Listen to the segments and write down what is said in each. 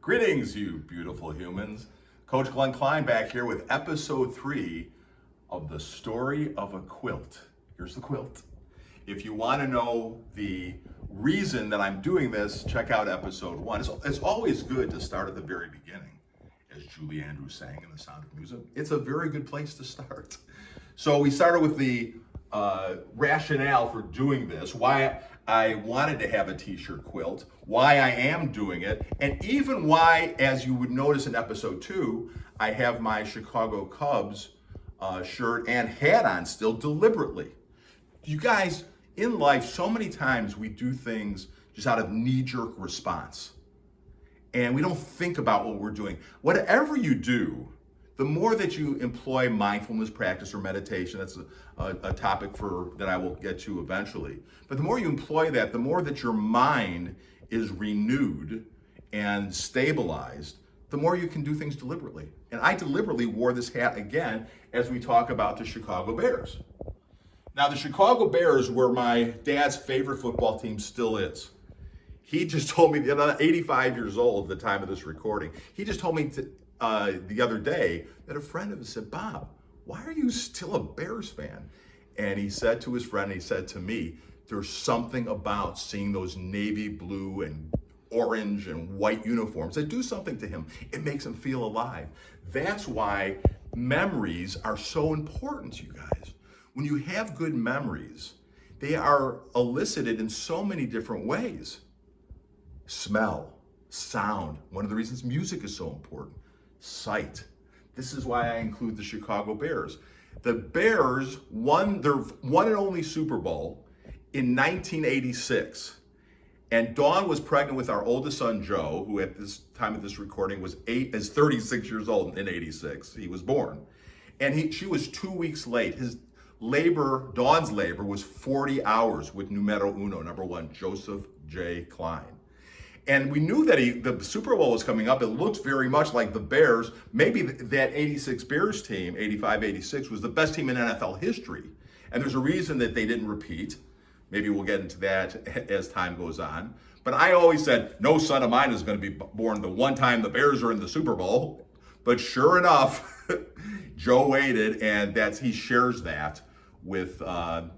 Greetings, you beautiful humans. Coach Glenn Klein back here with episode 3 of The Story of a Quilt. Here's the quilt. If you want to know the reason that I'm doing this, check out episode 1. It's always good to start at the very beginning. As Julie Andrews sang in The Sound of Music, it's a very good place to start. So we started with the rationale for doing this, why I wanted to have a t-shirt quilt, why I am doing it, and even why, as you would notice in episode 2, I have my Chicago Cubs shirt and hat on still deliberately. You guys, in life, so many times we do things just out of knee-jerk response. And we don't think about what we're doing. Whatever you do, the more that you employ mindfulness practice or meditation, that's a topic that I will get to eventually. But the more you employ that, the more that your mind is renewed and stabilized, the more you can do things deliberately. And I deliberately wore this hat again as we talk about the Chicago Bears. Now, the Chicago Bears were my dad's favorite football team, still is. He just told me, 85 years old at the time of this recording, he just told me the other day that a friend of his said, "Bob, why are you still a Bears fan?" And he said to his friend, he said to me, there's something about seeing those navy blue and orange and white uniforms that do something to him. It makes him feel alive. That's why memories are so important, you guys. When you have good memories, they are elicited in so many different ways. Smell, sound, one of the reasons music is so important. Sight. This is why I include the Chicago Bears. The Bears won their one and only Super Bowl in 1986. And Dawn was pregnant with our oldest son, Joe, who at this time of this recording is 36 years old in 86. He was born. And she was 2 weeks late. Dawn's labor was 40 hours with numero uno, number 1, Joseph J. Klein. And we knew that the Super Bowl was coming up. It looked very much like the Bears. Maybe that 86 Bears team, 85-86, was the best team in NFL history. And there's a reason that they didn't repeat. Maybe we'll get into that as time goes on. But I always said, no son of mine is going to be born the one time the Bears are in the Super Bowl. But sure enough, Joe waited, and he shares that with the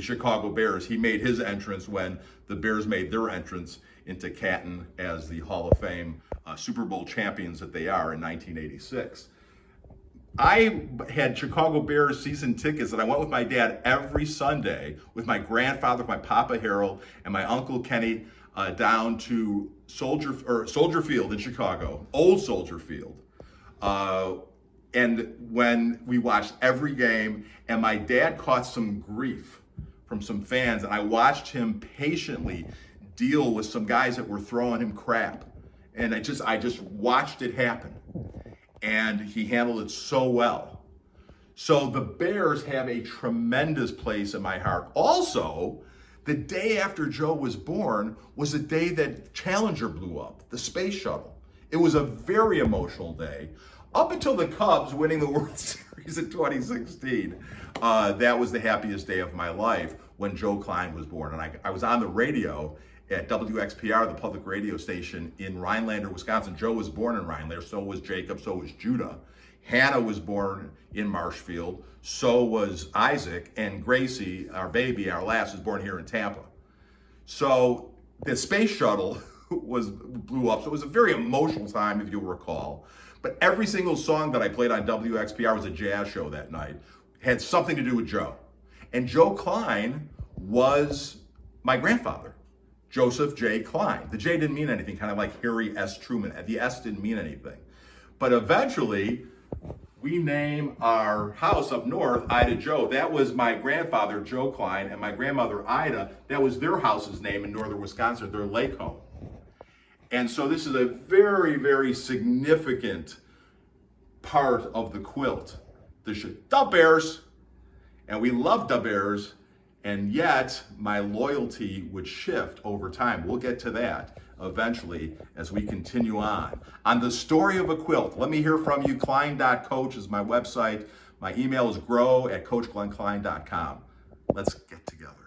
Chicago Bears. He made his entrance when the Bears made their entrance into Canton as the Hall of Fame Super Bowl champions that they are in 1986. I had Chicago Bears season tickets, and I went with my dad every Sunday with my grandfather, my Papa Harold, and my Uncle Kenny down to Soldier Field in Chicago, old Soldier Field. And when we watched every game, and my dad caught some grief from some fans, and I watched him patiently deal with some guys that were throwing him crap. And I just watched it happen. And he handled it so well. So the Bears have a tremendous place in my heart. Also, the day after Joe was born was the day that Challenger blew up, the Space Shuttle. It was a very emotional day. Up until the Cubs winning the World Series in 2016, that was the happiest day of my life when Joe Klein was born. And I was on the radio at WXPR, the public radio station in Rhinelander, Wisconsin. Joe was born in Rhinelander, so was Jacob, so was Judah. Hannah was born in Marshfield, so was Isaac, and Gracie, our baby, our last, was born here in Tampa. So the Space Shuttle blew up, so it was a very emotional time, if you'll recall. But every single song that I played on WXPR was a jazz show that night. It had something to do with Joe. And Joe Klein was my grandfather, Joseph J. Klein. The J didn't mean anything, kind of like Harry S. Truman. The S didn't mean anything. But eventually, we name our house up north Ida Joe. That was my grandfather, Joe Klein, and my grandmother, Ida. That was their house's name in northern Wisconsin, their lake home. And so this is a very, very significant part of the quilt. The Bears, and we love the Bears, and yet my loyalty would shift over time. We'll get to that eventually as we continue on. On the story of a quilt, let me hear from you. Klein.coach is my website. My email is grow@coachglennklein.com. Let's get together.